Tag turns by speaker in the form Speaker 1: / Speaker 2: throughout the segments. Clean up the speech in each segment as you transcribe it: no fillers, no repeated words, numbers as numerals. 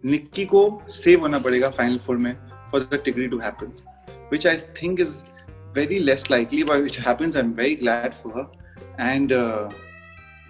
Speaker 1: निक्की को सेव होना पड़ेगा फाइनल फोर में फॉर द टिगरी to happen, which I think is very less likely, but it happens. I am very glad for her and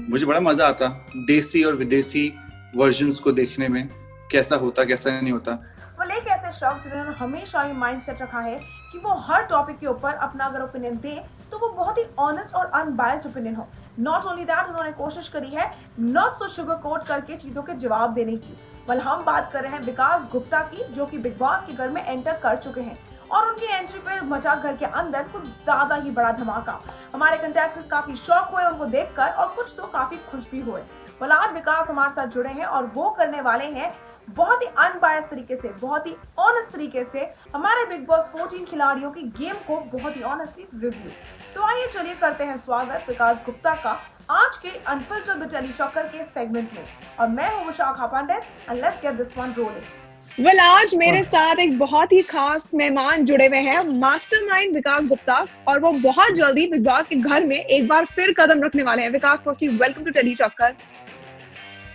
Speaker 1: मुझे बड़ा मजा आता देसी और विदेशी वर्जन्स को देखने में, कैसा होता कैसा नहीं होता।
Speaker 2: वो एक ऐसे शख्स जिन्होंने हमेशा ये माइंडसेट रखा है कि वो हर टॉपिक के ऊपर अपना अगर ओपिनियन दे तो वो बहुत ही ऑनेस्ट और अनबायस्ड ओपिनियन हो। नॉट ओनली दैट, उन्होंने कोशिश करी है नॉट सो शुगर कोट करके चीजों के जवाब देने की। वेल, हम बात कर रहे हैं विकास गुप्ता की, जो कि बिग बॉस के घर में एंटर कर चुके हैं और उनकी एंट्री पे मचा घर के अंदर कुछ ज्यादा ही बड़ा धमाका। हमारे कंटेस्टेंट्स काफी शॉक हुए उनको देखकर और कुछ तो काफी खुश भी हुए। वेल, आज विकास हमारे साथ जुड़े हैं और वो करने वाले हैं बहुत ही अनबायस्ड तरीके से, बहुत ही ऑनेस्ट तरीके से हमारे बिग बॉस 14 खिलाड़ियों की गेम को बहुत ही ऑनेस्टली रिव्यू। तो आइए चलिए करते हैं स्वागत विकास गुप्ता का आज के अनफिल्टर्ड विद टेली शॉकर के सेगमेंट में। और मैं हूं Vishakha Pandey and let's get this one rolling.
Speaker 3: Well, आज मेरे साथ एक बहुत ही खास मेहमान जुड़े हुए हैं, मास्टरमाइंड विकास गुप्ता, और वो बहुत जल्दी बिग बॉस के घर में एक बार फिर कदम रखने वाले हैं। Vikas, firstly welcome to tele shocker.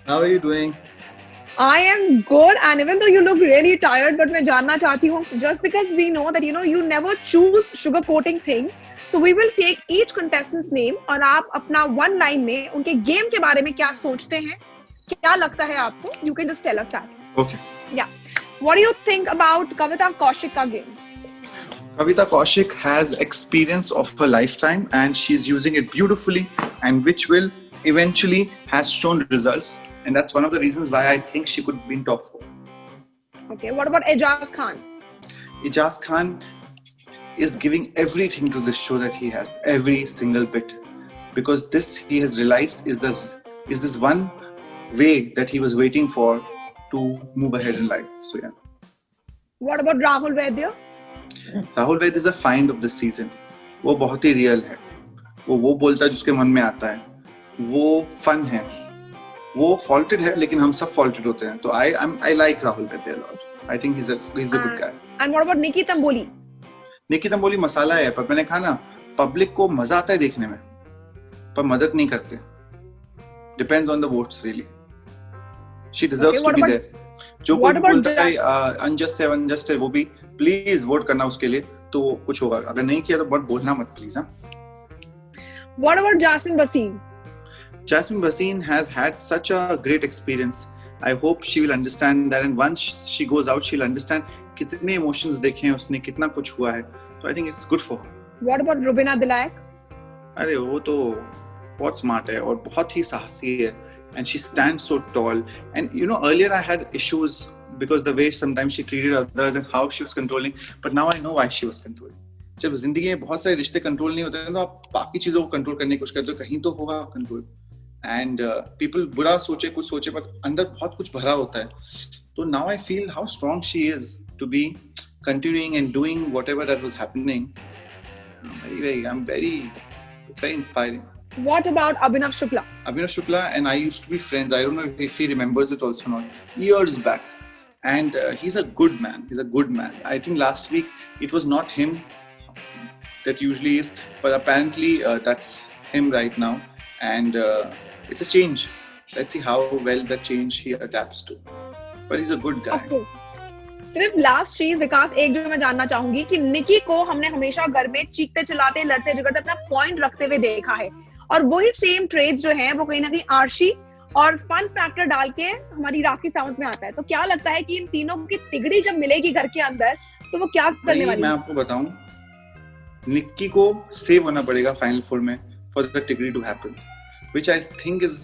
Speaker 1: How are you doing?
Speaker 3: I am good, and even though you look really tired, but मैं जानना चाहती हूँ, just because we know that you never choose sugarcoating things, so we will take each contestant's name और आप अपना one line में उनके game के बारे में क्या सोचते हैं, क्या लगता है आपको, you can just tell us that.
Speaker 1: Okay.
Speaker 3: Yeah. What do you think about Kavita Kaushik का game?
Speaker 1: Kavita Kaushik has experience of her lifetime and she's using it beautifully, and which will eventually has shown results, and that's one of the reasons why I think she could be in top 4.
Speaker 3: Okay, what about Ejaz Khan?
Speaker 1: Ejaz Khan is giving everything to this show that he has, every single bit, because this he has realized is this one way that he was waiting for to move ahead in life. So yeah.
Speaker 3: What about Rahul Vaidya?
Speaker 1: Rahul Vaidya is a find of this season. वो बहुत ही real है, वो बोलता है जिसके मन में आता है, वो फन है, वो faulted है, लेकिन हम सब faulted होते हैं। तो I like Rahul Vaidya a lot. I think he's a good guy.
Speaker 3: And what about Nikki Tamboli?
Speaker 1: Nikki Tamboli मसाला है, पर मैंने कहा ना, पब्लिक को मजा आता है देखने में, पर मदद नहीं करते। Depends on the votes really. She deserves to be there. जो कोई बोलता है unjust है, वो भी प्लीज वोट करना उसके लिए, तो कुछ होगा। अगर नहीं किया तो बहुत बोलना मत प्लीज। हाँ।
Speaker 3: What about Jasmine Basim?
Speaker 1: Jasmine Basim has had such a great experience. I hope she will understand that, and once she goes out, she'll understand कितने emotions देखे हैं उसने, कितना कुछ हुआ है। So I think it's good for her.
Speaker 3: What about Rubina Dilayak?
Speaker 1: अरे वो तो बहुत smart है और बहुत ही साहसी है, and she stands so tall. And earlier I had issues because the way sometimes she treated others and how she was controlling, but now I know why she was controlling. जब जिंदगी में बहुत सारे रिश्ते कंट्रोल नहीं होते हैं तो आप बाकी चीजों को कंट्रोल करने की कोशिश करते हो, कहीं तो होगा कंट्रोल। एंड पीपल बुरा सोचे कुछ सोचे, पर अंदर बहुत कुछ भरा होता है। तो now I feel how strong she is to be continuing and doing whatever that was happening. It's very inspiring.
Speaker 3: What about Abhinav Shukla?
Speaker 1: Abhinav Shukla and I used to be friends. I don't know if he remembers it also not. Years back. And he's a good man. He's a good man. I think last week it was not him that usually is, but apparently that's him right now. And it's a change. Let's see how well that change he adapts to. But he's a good guy.
Speaker 3: Okay. सिर्फ last चीज विकास, एक जो मैं जानना चाहूंगी कि निकी को हमने हमेशा घर में चीखते चिल्लाते लड़ते झगड़ते अपना पॉइंट रखते हुए देखा है, और वही सेम ट्रेड्स जो हैं वो कहीं ना कहीं आरशी और फन फैक्टर डाल के हमारी राखी सावंत में आता है। तो क्या लगता है कि इन तीनों की तिगड़ी जब मिलेगी घर के अंदर तो वो क्या करने वाली है?
Speaker 1: मैं आपको बताऊं, निक्की को सेव होना पड़ेगा फाइनल फोर में फॉर द टिगरी to happen, which I think is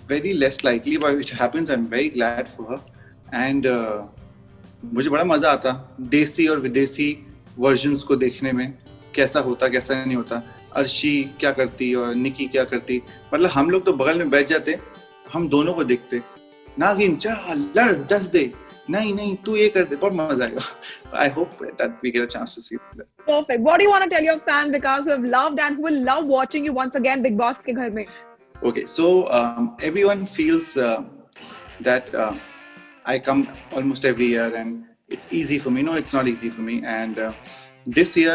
Speaker 1: very less likely, but it happens. I am very glad for her and मुझे बड़ा मजा आता देसी और विदेशी वर्जन्स को देखने में, कैसा होता कैसा नहीं होता, अर्शी क्या करती और निकी क्या करती। मतलब हम लोग तो बगल में बैठ जाते, हम दोनों को देखते, नागिन चाह लड़ दस दे, नहीं तू ये कर दे, बहुत मजा आएगा। I hope that we get a chance to see that.
Speaker 3: Perfect. What do you want to tell your fans because who have loved and who will love watching you once again Big Boss के घर में?
Speaker 1: Okay, so everyone feels that I come almost every year and it's easy for me. No, it's not easy for me. And this year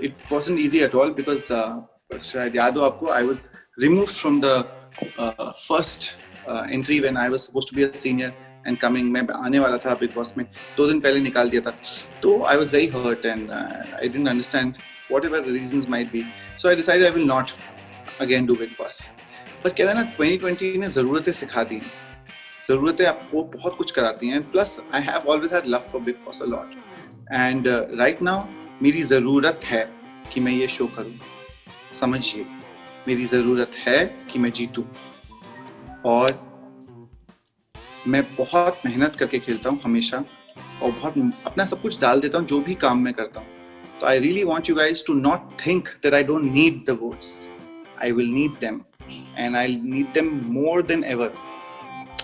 Speaker 1: it wasn't easy at all because शायद याद हो आपको, I was removed from the first entry when I was supposed to be a senior, and coming, मैं आने वाला था big boss में, 2 दिन पहले निकाल दिया था. तो I was very hurt and I didn't understand whatever the reasons might be. So I decided I will not again do Bigg Boss. But कहते हैं ना 2020 ने ज़रूरतें सिखा दी. ज़रूरतें आपको बहुत कुछ कराती हैं. Plus I have always had love for big boss a lot. And right now मेरी ज़रूरत है कि मैं ये शो करूँ. समझिए, मेरी ज़रूरत है कि मैं जीतूँ. और मैं बहुत मेहनत करके खेलता हूँ हमेशा, और बहुत अपना सब कुछ डाल देता हूँ जो भी काम मैं करता हूँ. तो I really want you guys to not think that I don't need the votes. I will need them, and I need them more than ever.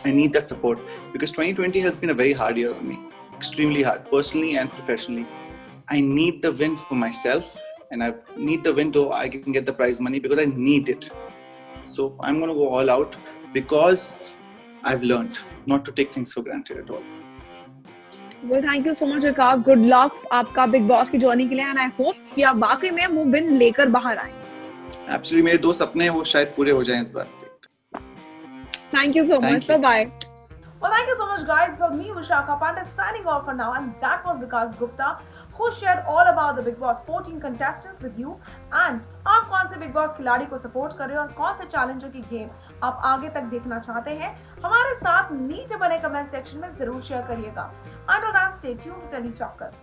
Speaker 1: I need that support because 2020 has been a very hard year on me, extremely hard, personally and professionally. I need the win for myself, and I need the win so I can get the prize money because I need it. So I'm going to go all out because I've learned not to take things for granted at all.
Speaker 3: Well, thank you so much, Vikas. Good luck आपका big boss की journey के लिए, and I hope कि आप वाकई में वो win लेकर बाहर आए.
Speaker 1: Absolutely, मेरे 2 सपने हैं वो शायद पूरे हो जाएं इस बार.
Speaker 3: Thank you so much. Bye-bye.
Speaker 2: Well, thank you so much, guys. For me, Vishakha Pandey signing off for now, and that was Vikas Gupta, who shared all about the Big Boss 14 contestants with you. And आप कौन से Big Boss खिलाड़ी को support कर रहे हो और कौन से चैलेंजर की गेम आप आगे तक देखना चाहते हैं, हमारे साथ नीचे बने कमेंट सेक्शन में जरूर शेयर करिएगा. Until then, stay tuned to Telly Chocker.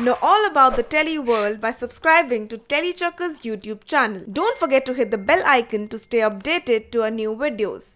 Speaker 4: Know all about the Telly world by subscribing to Telly Chocker's YouTube channel. Don't forget to hit the bell icon to stay updated to our new videos.